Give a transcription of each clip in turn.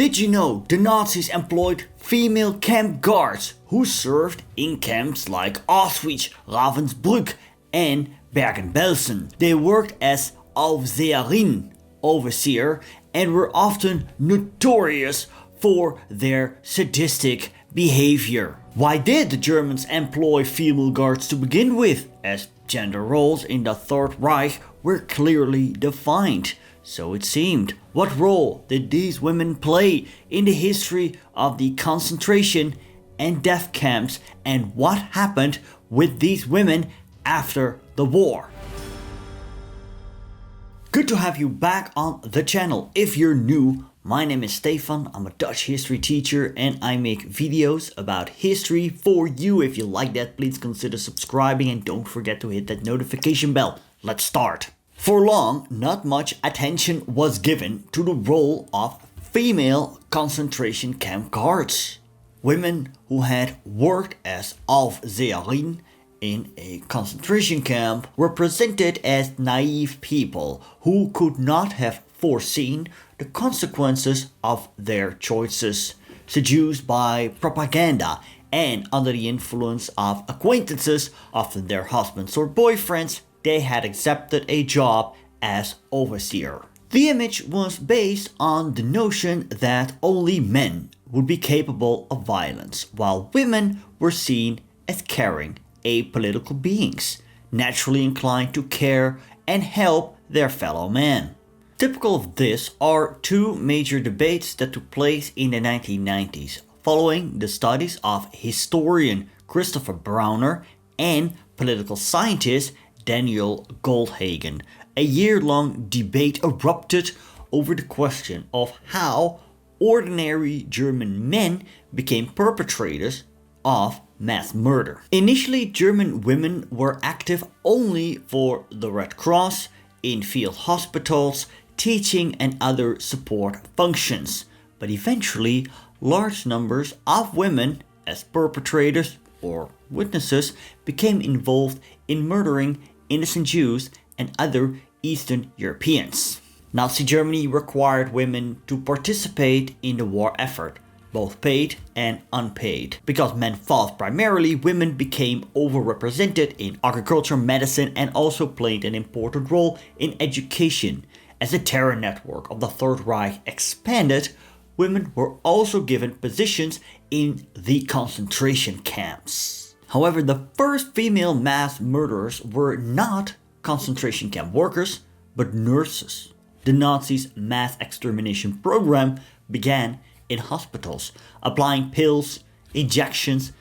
Did you know the Nazis employed female camp guards who served in camps like Auschwitz, Ravensbrück and Bergen-Belsen? They worked as Aufseherinnen, overseer, and were often notorious for their sadistic behavior. Why did the Germans employ female guards to begin with, as gender roles in the Third Reich were clearly defined? So it seemed. What role did these women play in the history of the concentration and death camps, and what happened with these women after the war? Good to have you back on the channel. If you're new, my name is Stefan, I'm a Dutch history teacher and I make videos about history for you. If you like that, please consider subscribing and don't forget to hit that notification bell. Let's start. For long, not much attention was given to the role of female concentration camp guards. Women who had worked as Aufseherinnen in a concentration camp were presented as naive people who could not have foreseen the consequences of their choices. Seduced by propaganda and under the influence of acquaintances, often their husbands or boyfriends, they had accepted a job as overseer. The image was based on the notion that only men would be capable of violence, while women were seen as caring, apolitical beings, naturally inclined to care and help their fellow man. Typical of this are two major debates that took place in the 1990s, following the studies of historian Christopher Browner and political scientist Daniel Goldhagen. A year-long debate erupted over the question of how ordinary German men became perpetrators of mass murder. Initially, German women were active only for the Red Cross, in field hospitals, teaching and other support functions, but eventually large numbers of women as perpetrators or witnesses became involved in murdering innocent Jews and other Eastern Europeans. Nazi Germany required women to participate in the war effort, both paid and unpaid. Because men fought primarily, women became overrepresented in agriculture, medicine, and also played an important role in education. As the terror network of the Third Reich expanded, women were also given positions in the concentration camps. However, the first female mass murderers were not concentration camp workers, but nurses. The Nazis' mass extermination program began in hospitals, applying pills, injections,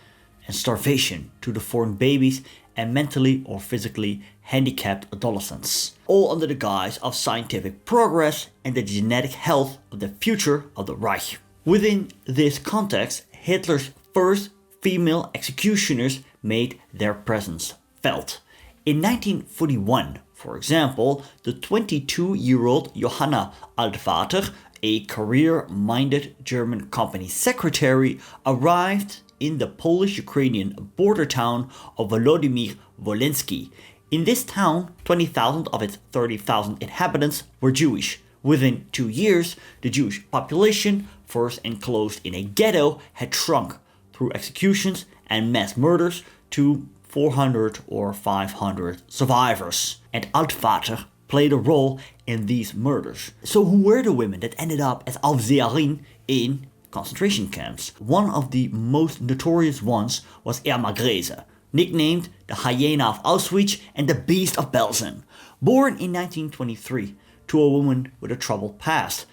and starvation to deformed babies and mentally or physically handicapped adolescents, all under the guise of scientific progress and the genetic health of the future of the Reich. Within this context, Hitler's first female executioners made their presence felt. In 1941, for example, the 22-year-old Johanna Altvater, a career-minded German company secretary, arrived in the Polish-Ukrainian border town of Volodymyr Volensky. In this town, 20,000 of its 30,000 inhabitants were Jewish. Within 2 years, the Jewish population, first enclosed in a ghetto, had shrunk through executions and mass murders to 400 or 500 survivors. And Altvater played a role in these murders. So who were the women that ended up as Aufseherinnen in concentration camps? One of the most notorious ones was Irma Grese, nicknamed the Hyena of Auschwitz and the Beast of Belsen. Born in 1923 to a woman with a troubled past,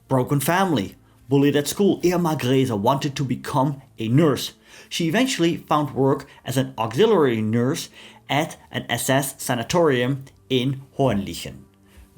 broken family, bullied at school, Irma Grese wanted to become a nurse. She eventually found work as an auxiliary nurse at an SS sanatorium in Hohenlichen.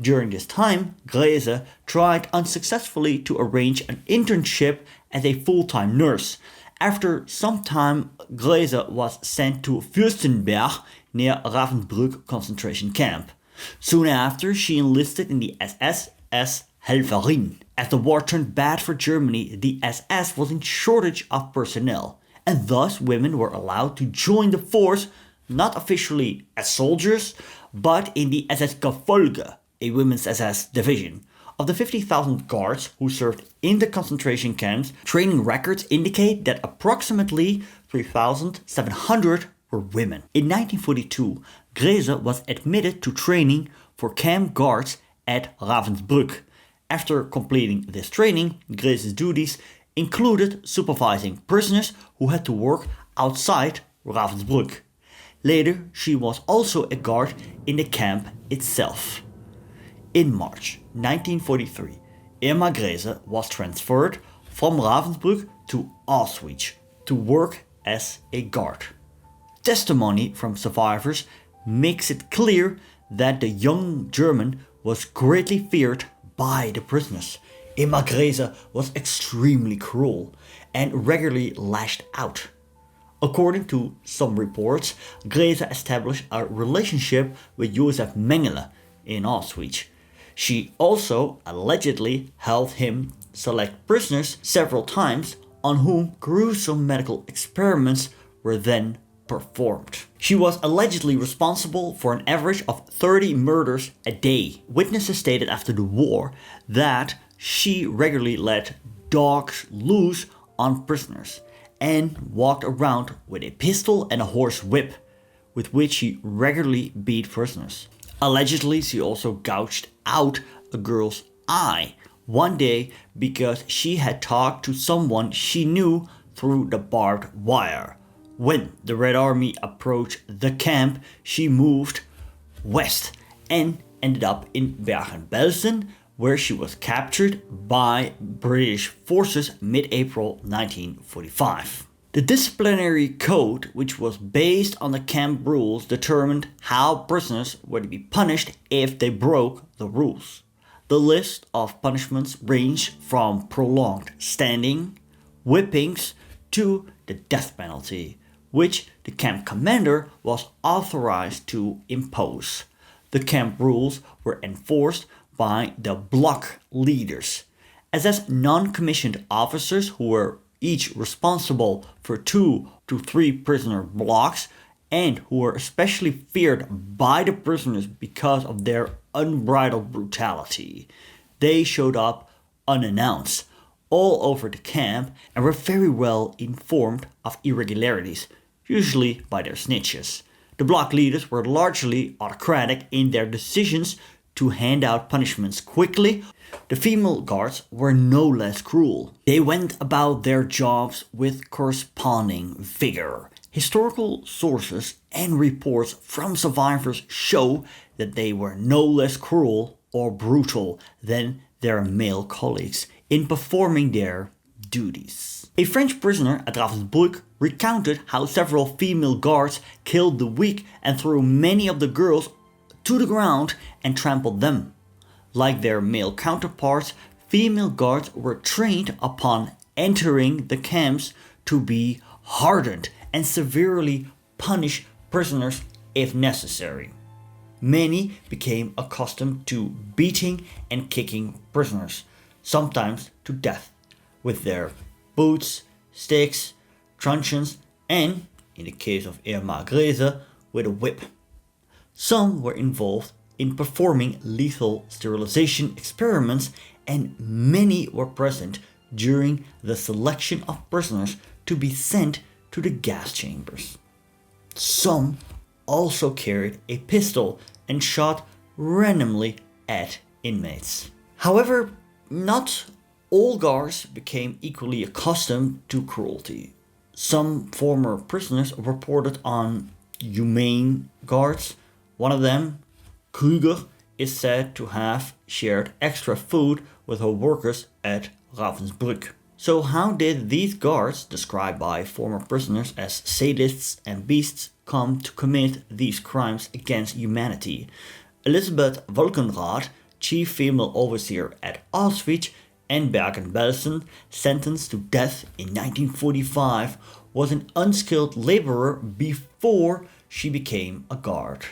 During this time, Grese tried unsuccessfully to arrange an internship as a full-time nurse. After some time, Grese was sent to Fürstenberg near Ravensbrück concentration camp. Soon after, she enlisted in the SS as Helferin. As the war turned bad for Germany, the SS was in shortage of personnel, and thus women were allowed to join the force, not officially as soldiers, but in the SS Gefolge, a women's SS division. Of the 50,000 guards who served in the concentration camps, training records indicate that approximately 3,700 were women. In 1942, Grese was admitted to training for camp guards at Ravensbrück. After completing this training, Grese's duties included supervising prisoners who had to work outside Ravensbrück. Later, she was also a guard in the camp itself. In March 1943, Irma Grese was transferred from Ravensbrück to Auschwitz to work as a guard. Testimony from survivors makes it clear that the young German was greatly feared by the prisoners. Irma Grese was extremely cruel and regularly lashed out. According to some reports, Grese established a relationship with Josef Mengele in Auschwitz. She also allegedly helped him select prisoners several times on whom gruesome medical experiments were then performed. She was allegedly responsible for an average of 30 murders a day. Witnesses stated after the war that she regularly let dogs loose on prisoners and walked around with a pistol and a horse whip, with which she regularly beat prisoners. Allegedly, she also gouged out a girl's eye one day because she had talked to someone she knew through the barbed wire. When the Red Army approached the camp, she moved west and ended up in Bergen-Belsen, where she was captured by British forces mid-April 1945. The disciplinary code, which was based on the camp rules, determined how prisoners were to be punished if they broke the rules. The list of punishments ranged from prolonged standing, whippings, to the death penalty, which the camp commander was authorized to impose. The camp rules were enforced by the block leaders. SS non-commissioned officers who were each responsible for 2 to 3 prisoner blocks and who were especially feared by the prisoners because of their unbridled brutality. They showed up unannounced all over the camp and were very well informed of irregularities, usually by their snitches. The block leaders were largely autocratic in their decisions to hand out punishments quickly. The female guards were no less cruel. They went about their jobs with corresponding vigor. Historical sources and reports from survivors show that they were no less cruel or brutal than their male colleagues in performing their duties. A French prisoner at Ravensbrück recounted how several female guards killed the weak and threw many of the girls to the ground and trampled them. Like their male counterparts, female guards were trained upon entering the camps to be hardened and severely punish prisoners if necessary. Many became accustomed to beating and kicking prisoners, sometimes to death, with their boots, sticks, truncheons, and, in the case of Irma Grese, with a whip. Some were involved in performing lethal sterilization experiments, and many were present during the selection of prisoners to be sent to the gas chambers. Some also carried a pistol and shot randomly at inmates. However, not all guards became equally accustomed to cruelty. Some former prisoners reported on humane guards. One of them, Krüger, is said to have shared extra food with her workers at Ravensbrück. So how did these guards, described by former prisoners as sadists and beasts, come to commit these crimes against humanity? Elisabeth Volkenrath, chief female overseer at Auschwitz and Bergen-Belsen, sentenced to death in 1945, was an unskilled laborer before she became a guard.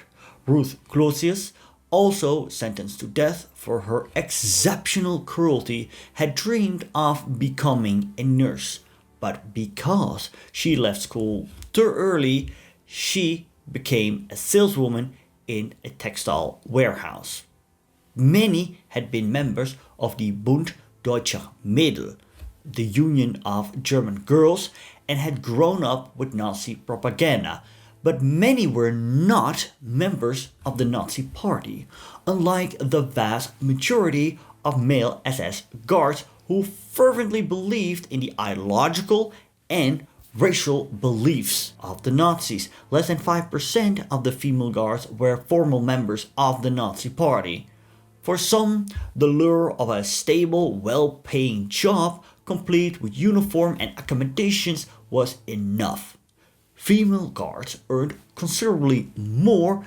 Ruth Clausius, also sentenced to death for her exceptional cruelty, had dreamed of becoming a nurse, but because she left school too early, she became a saleswoman in a textile warehouse. Many had been members of the Bund Deutscher Mädel, the Union of German Girls, and had grown up with Nazi propaganda, but many were not members of the Nazi Party, unlike the vast majority of male SS guards who fervently believed in the ideological and racial beliefs of the Nazis. Less than 5% of the female guards were formal members of the Nazi Party. For some, the lure of a stable, well-paying job, complete with uniform and accommodations, was enough. Female guards earned considerably more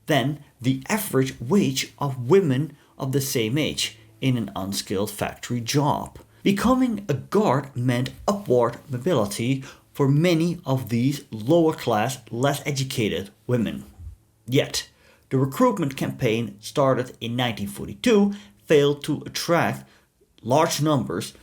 than the average wage of women of the same age in an unskilled factory job. Becoming a guard meant upward mobility for many of these lower class, less educated women. Yet, the recruitment campaign started in 1942 failed to attract large numbers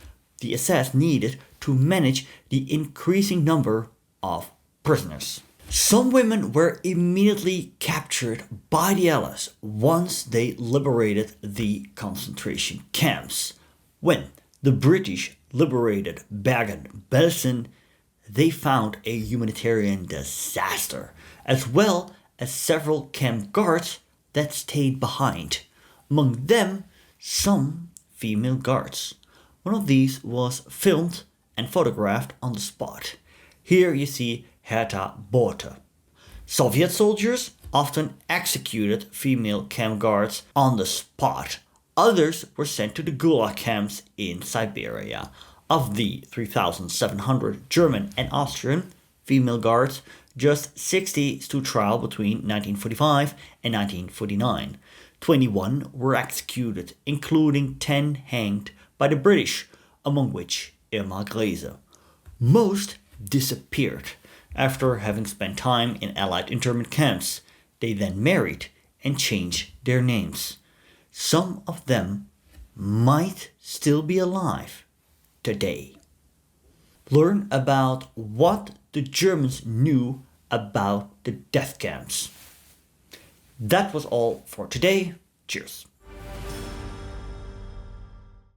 the SS needed to manage the increasing number of prisoners. Some women were immediately captured by the Allies once they liberated the concentration camps. When the British liberated Bergen-Belsen, they found a humanitarian disaster, as well as several camp guards that stayed behind. Among them, some female guards. One of these was filmed and photographed on the spot. Here you see Herta Bote. Soviet soldiers often executed female camp guards on the spot. Others were sent to the Gulag camps in Siberia. Of the 3,700 German and Austrian female guards, just 60 stood trial between 1945 and 1949. 21 were executed, including 10 hanged by the British, among which Irma Grese. Most disappeared after having spent time in Allied internment camps. They then married and changed their names. Some of them might still be alive today. Learn about what the Germans knew about the death camps. That was all for today. Cheers.